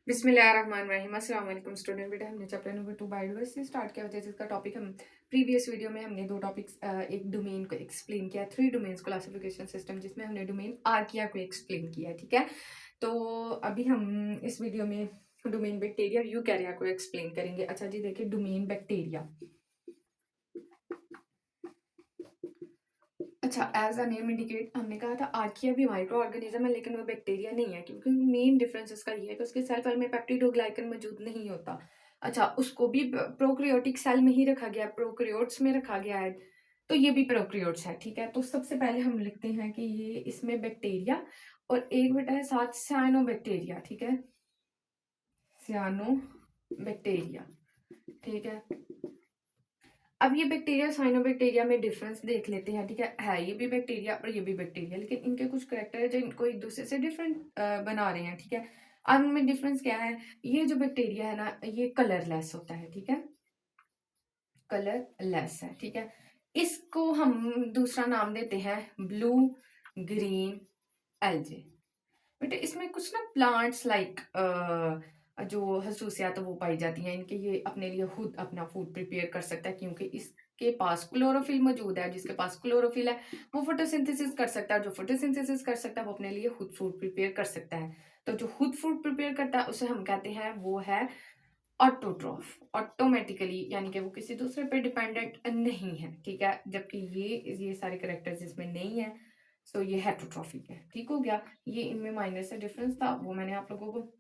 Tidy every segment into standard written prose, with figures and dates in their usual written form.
बिस्मिल्लाहिर्रहमानिर्रहीम। अस्सलाम वालेकुम स्टूडेंट। बेटा हमने चैप्टर नंबर 2 बायोडाइवर्सिटी से स्टार्ट किया, जिसका टॉपिक हम प्रीवियस वीडियो में हमने दो टॉपिक्स, एक डोमेन को एक्सप्लेन किया, 3 डोमेन्स क्लासिफिकेशन सिस्टम, जिसमें हमने डोमेन आर्किया को एक्सप्लेन किया। ठीक है, तो अभी हम इस वीडियो में डोमेन बैक्टीरिया यूकैरिया को एक्सप्लेन करेंगे। अच्छा जी, देखिए डोमेन बैक्टीरिया। अच्छा, एज अ नेम इंडिकेट, हमने कहा था आर्किया भी माइक्रो ऑर्गेनिज्म है, लेकिन वो बैक्टीरिया नहीं है, क्योंकि मेन डिफरेंस इसका ये है कि उसके सेल में पेप्टिडोग्लाइकन मौजूद नहीं होता। अच्छा, उसको भी प्रोकैरियोटिक सेल में ही रखा गया है, प्रोकैरियोट्स में रखा गया है, तो ये भी प्रोकैरियोट्स है। ठीक है, तो सबसे पहले हम लिखते हैं कि ये इसमें बैक्टीरिया और एक बेटा है साथ साइनोबैक्टीरिया। ठीक है, साइनोबैक्टीरिया। ठीक है, अब ये बैक्टीरिया साइनोबैक्टीरिया में डिफरेंस देख लेते हैं। ठीक है ये भी बैक्टीरिया और ये भी बैक्टीरिया, लेकिन इनके कुछ करैक्टर है जो इनको एक दूसरे से डिफरेंट बना रहे हैं। ठीक है, अब इनमें डिफरेंस क्या है? ये जो बैक्टीरिया है ना, ये कलरलेस होता है। ठीक है, कलरलेस है। ठीक है, इसको हम दूसरा नाम देते हैं ब्लू ग्रीन एल्जे। बेटे इसमें कुछ ना प्लांट्स लाइक जो हसूसियात वो पाई जाती हैं, इनके ये अपने लिए खुद अपना फूड प्रिपेयर कर सकता है, क्योंकि इसके पास क्लोरोफिल मौजूद है। जिसके पास क्लोरोफिल है वो फोटोसिंथेसिस कर सकता है, जो फोटोसिंथेसिस कर सकता है वो अपने लिए खुद फूड प्रिपेयर कर सकता है। तो जो खुद फूड प्रिपेयर करता है उसे हम कहते हैं वो है ऑटोट्रॉफ, ऑटोमेटिकली, यानी कि वो किसी दूसरे पे डिपेंडेंट नहीं है। ठीक है, जबकि ये सारे करेक्टर्स इसमें नहीं है, सो ये हेटरोट्रॉफिक है। ठीक हो गया, ये इनमें माइनर से डिफरेंस था, वो मैंने आप लोगों को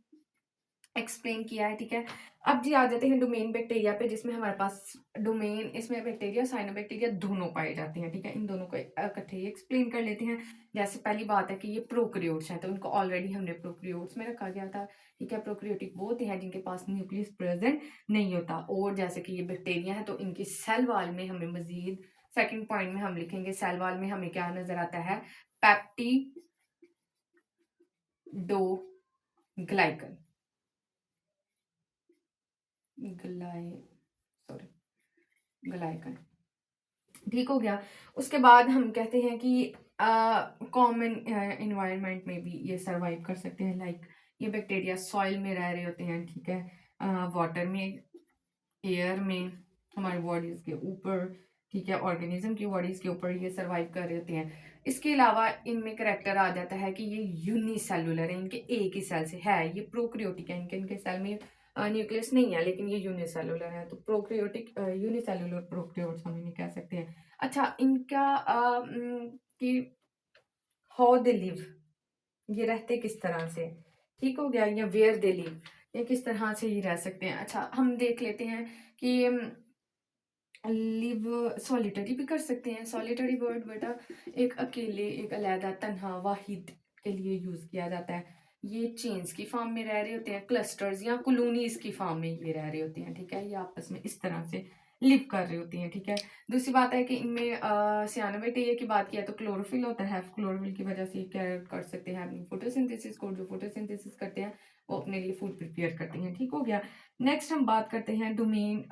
एक्सप्लेन किया है। ठीक है, अब जी आ जाते हैं डोमेन बैक्टीरिया पे, जिसमें हमारे पास डोमेन, इसमें बैक्टीरिया साइनोबैक्टीरिया दोनों पाए जाते हैं। ठीक है, इन दोनों को इकट्ठे ही एक्सप्लेन कर लेते हैं। जैसे पहली बात है कि ये प्रोकैरियोट्स हैं, तो इनको ऑलरेडी हमने प्रोकैरियोट्स में रखा गया था। ठीक है, प्रोकैरियोटिक वो होते हैं जिनके पास न्यूक्लियस प्रेजेंट नहीं होता, और जैसे कि ये बैक्टीरिया है तो इनकी सेल वॉल में हमें मजीद सेकंड पॉइंट में हम लिखेंगे, सेल वॉल में हमें क्या नजर आता है? Peptidoglycan, gly sorry glycan. ठीक हो गया, उसके बाद हम कहते हैं कि कॉमन इन्वायरमेंट में भी ये सरवाइव कर सकते हैं। लाइक ये बैक्टीरिया सॉइल में रह रहे होते हैं। ठीक है, वाटर में, एयर में, हमारी बॉडीज के ऊपर। ठीक है, ऑर्गेनिज्म की बॉडीज के ऊपर ये सरवाइव कर रहे होते हैं। इसके अलावा इनमें करेक्टर आ जाता है कि ये यूनिसेलुलर है, इनके एक ही सेल से है, ये प्रोक्रियोटिक है, इनके सेल में न्यूक्लियस नहीं है, लेकिन ये यूनिसेलुलर है, तो प्रोक्रियोटिक यूनिसेलुलर प्रोक्रियोट्स हम इन्हें कह सकते हैं। अच्छा, इनका कि हाउ दे लिव, ये रहते किस तरह से? ठीक हो गया, या वेयर दे लिव, ये किस तरह से ये रह सकते हैं। अच्छा, हम देख लेते हैं कि लिव सॉलिटरी भी कर सकते हैं। सॉलिटरी वर्ड बेटा एक अकेले, एक अलहदा, तन्हा, वाहिद के लिए यूज किया जाता है। ये चेन्स की फॉर्म में रह रहे होते हैं, क्लस्टर्स या कॉलोनीज की फॉर्म में ये रह रहे होते हैं। ठीक है, ये आपस में इस तरह से लिव कर रहे होती हैं। ठीक है, दूसरी बात है कि इनमें सियानोबैक्टीरिया की बात किया तो क्लोरोफिल होता है, क्लोरोफिल की वजह से ये क्या कर सकते हैं अपनी फोटोसिंथेसिस को, जो फोटोसिंथेसिस करते हैं वो अपने लिए फूड प्रिपेयर करते हैं। ठीक हो गया, नेक्स्ट हम बात करते हैं डोमेन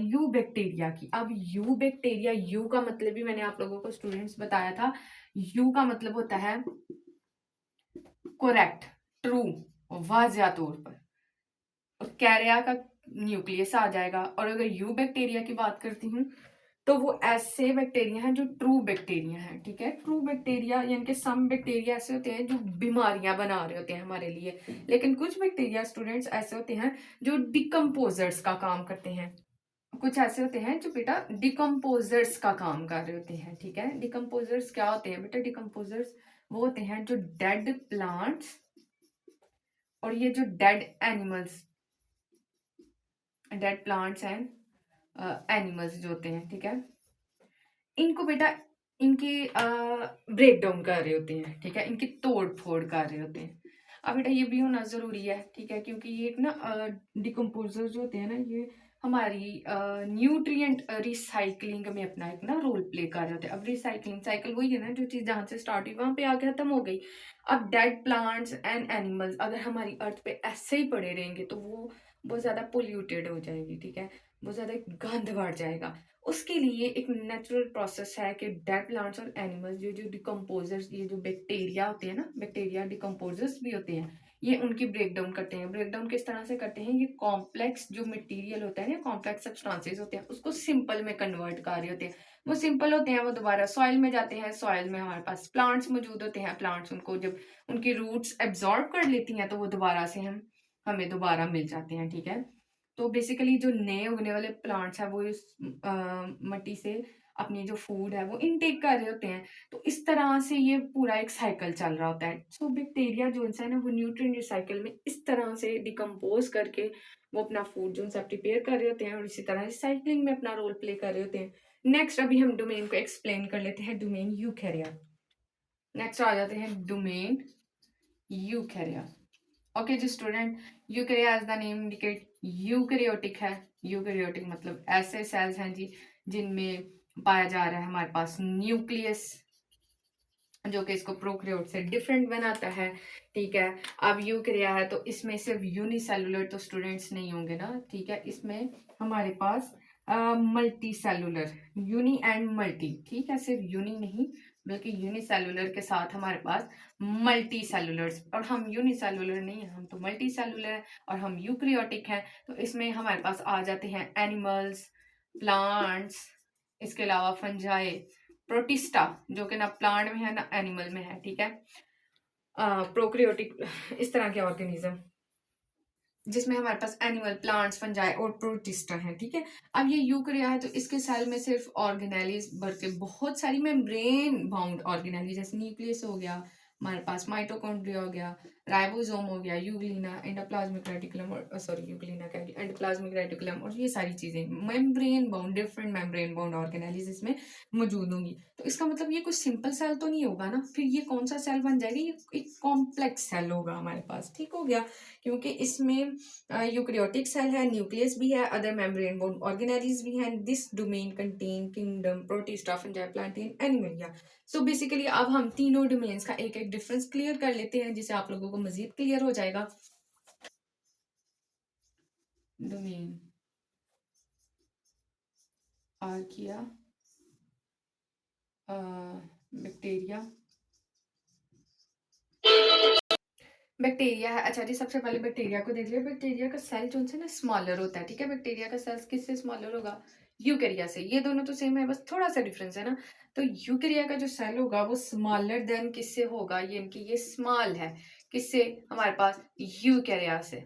यू बैक्टीरिया की। अब यू बैक्टीरिया, यू का मतलब भी मैंने आप लोगों को स्टूडेंट्स बताया था, यू का मतलब होता है करेक्ट, ट्रू, वाजिया तौर पर, और कैरिया का न्यूक्लियस आ जाएगा। और अगर यू बैक्टीरिया की बात करती हूँ तो वो ऐसे बैक्टीरिया हैं जो ट्रू बैक्टीरिया हैं। ठीक है, ट्रू बैक्टीरिया यानी कि सम बैक्टीरिया ऐसे होते हैं जो बीमारियां बना रहे होते हैं हमारे लिए, लेकिन कुछ बैक्टीरिया स्टूडेंट्स ऐसे होते हैं जो डिकम्पोजर्स का काम करते हैं। कुछ ऐसे होते हैं जो बेटा डिकम्पोजर्स का काम कर रहे होते हैं। ठीक है, डिकम्पोजर्स क्या होते हैं बेटा? डिकम्पोजर्स वो होते हैं जो डेड प्लांट्स और ये जो dead animals, dead plants and animals जो होते हैं, ठीक है, इनको बेटा इनकी ब्रेक डाउन कर रहे होते हैं। ठीक है, इनकी तोड़ फोड़ कर रहे होते हैं। अब बेटा ये भी होना जरूरी है। ठीक है, क्योंकि ये एक ना डिकम्पोजर जो होते हैं ना, ये हमारी न्यूट्रिएंट रिसाइकलिंग में अपना एक ना रोल प्ले कर रहे होते हैं। अब रिसाइकलिंग साइकिल वही है ना, जो चीज जहां से स्टार्ट हुई वहां पे आके खत्म हो गई। अब डेड प्लांट्स एंड एनिमल्स अगर हमारी अर्थ पे ऐसे ही पड़े रहेंगे तो वो बहुत ज्यादा पोल्यूटेड हो जाएगी। ठीक है, बहुत ज्यादा गंद बढ़ जाएगा। उसके लिए एक नेचुरल प्रोसेस है कि डेड प्लांट्स और एनिमल्स, जो जो डिकम्पोजर्स, ये जो बैक्टीरिया होते हैं ना, बैक्टीरिया डिकम्पोजर्स भी होते हैं, ये उनकी ब्रेक डाउन करते हैं। ब्रेक डाउन किस तरह से करते हैं, ये कॉम्प्लेक्स जो मटेरियल होता है ना, कॉम्प्लेक्स सब्सटेंसेस होते हैं, उसको सिंपल में कन्वर्ट कर रहे होते हैं। वो सिंपल होते हैं, वो दोबारा सॉइल में जाते हैं। सॉइल में हमारे पास प्लांट्स मौजूद होते हैं। प्लांट्स उनको जब उनकी रूट्स एब्जॉर्ब कर लेती हैं तो वो दोबारा से हमें दोबारा मिल जाते हैं। ठीक है, तो बेसिकली जो नए उगने वाले प्लांट्स हैं वो इस मट्टी से अपनी जो फूड है वो इनटेक कर रहे होते हैं। तो इस तरह से ये पूरा एक साइकिल चल रहा होता है। सो बैक्टीरिया जो है ना, वो न्यूट्रिएंट रिसाइकिल में इस तरह से डिकम्पोज करके वो अपना फूड जो है प्रिपेयर कर रहे होते हैं और इसी तरह रिसाइकलिंग में अपना रोल प्ले कर रहे होते हैं। नेक्स्ट अभी हम डोमेन को एक्सप्लेन कर लेते हैं, डोमेन यूकेरिया। नेक्स्ट आ जाते हैं डोमेन यूकेरिया। ओके जी student, eukarya as the name indicate eukaryotic है। यूकेरियोटिक मतलब ऐसे सेल्स हैं जी जिनमें पाया जा रहा है हमारे पास न्यूक्लियस, जो कि इसको प्रोकैरियोट से डिफरेंट बनाता है। ठीक है, अब यूकेरिया है तो इसमें सिर्फ यूनिसेलुलर तो स्टूडेंट्स नहीं होंगे ना। ठीक है, इसमें हमारे पास multicellular, uni and multi. ठीक है, सिर्फ यूनी नहीं बल्कि यूनिसेलुलर के साथ हमारे पास मल्टी सेलुलर्स, और हम यूनिसेलुलर नहीं है, हम तो मल्टी सेलुलर है और हम यूक्रियोटिक है। तो इसमें हमारे पास आ जाते हैं एनिमल्स, प्लांट्स, इसके अलावा फंजाई, प्रोटिस्टा जो कि ना प्लांट में है ना एनिमल में है। ठीक है, प्रोक्रियोटिक इस तरह के ऑर्गेनिज्म जिसमें हमारे पास एनिमल, प्लांट्स, फंजाई और प्रोटिस्टा है। ठीक है, अब ये यूकरिया है तो इसके सेल में सिर्फ ऑर्गेनेलिज बल्कि बहुत सारी मेम्ब्रेन बाउंड ऑर्गेनेलिज, जैसे न्यूक्लियस हो गया, हमारे पास माइटोकॉन्ड्रिया हो गया, राइबोसोम हो गया, यूग्लिना, एंडोप्लाज्मिक रेटिकुलम, और सॉरी यूग्लिना क्या है, एंडोप्लाज्मिक रेटिकुलम, और ये सारी चीजें membrane bound, different membrane bound organelles इसमें मौजूद होंगी। तो इसका मतलब ये कोई सिंपल सेल तो नहीं होगा ना, फिर ये कौन सा सेल बन जाएगा, ये एक कॉम्प्लेक्स सेल होगा हमारे पास। ठीक हो गया, क्योंकि इसमें यूकैरियोटिक सेल है, न्यूक्लियस भी है, अदर मेम्ब्रेन बाउंड ऑर्गेनेलिज भी हैं। This domain contain kingdom, protista, fungi, plantain, Animalia. So basically अब हम तीनों डोमेन्स का एक एक डिफरेंस क्लियर कर लेते हैं जिससे आप लोगों को मजीद क्लियर हो जाएगा। डोमेन आर्किया, बैक्टीरिया, बैक्टीरिया है। अच्छा जी, सबसे पहले बैक्टीरिया को देख लिया। बैक्टीरिया का सेल जो है ना स्मॉलर होता है। ठीक है, बैक्टीरिया का सेल किससे स्मॉलर होगा, यूकेरिया से। ये दोनों तो सेम है, बस थोड़ा सा डिफरेंस है ना। तो यूकेरिया का जो सेल होगा वो स्मॉलर देन किससे होगा, ये इनकी ये स्मॉल है किससे, हमारे पास यूकेरिया से,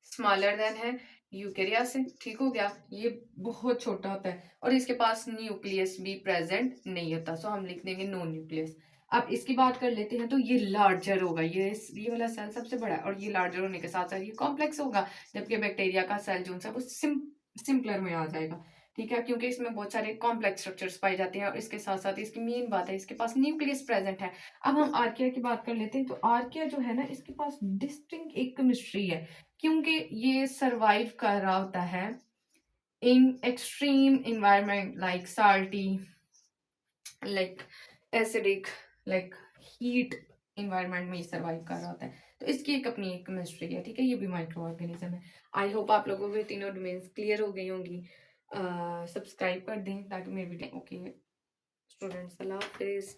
स्मॉलर देन है यूकेरिया से। ठीक हो गया, ये बहुत छोटा होता है और इसके पास न्यूक्लियस भी प्रेजेंट नहीं होता, सो हम लिख देंगे नो न्यूक्लियस। अब इसकी बात कर लेते हैं तो ये लार्जर होगा, ये वाला सेल सबसे बड़ा है और ये लार्जर होने के साथ साथ ये कॉम्प्लेक्स होगा, जबकि बैक्टीरिया का सेल जो है वो सिंपलर में आ जाएगा। ठीक है, क्योंकि इसमें बहुत सारे कॉम्प्लेक्स स्ट्रक्चर्स पाए जाते हैं और इसके साथ साथ इसकी मेन बात है इसके पास न्यूक्लियस प्रेजेंट है। अब हम आर्किया की बात कर लेते हैं, तो आर्किया जो है ना इसके पास डिस्टिंक्ट एक केमिस्ट्री है, क्योंकि ये सरवाइव कर रहा होता है in extreme environment like salty, like acidic, like heat environment में ये सरवाइव कर रहा होता है। तो इसकी एक अपनी एक केमिस्ट्री है। ठीक है, ये भी माइक्रो ऑर्गेनिज्म है। आई होप आप लोगों को तीनों डोमेन्स क्लियर हो गई होंगी। सब्सक्राइब कर दें ताकि मेरी वीडियो, ओके स्टूडेंट्स, अल्लाह हाफिज।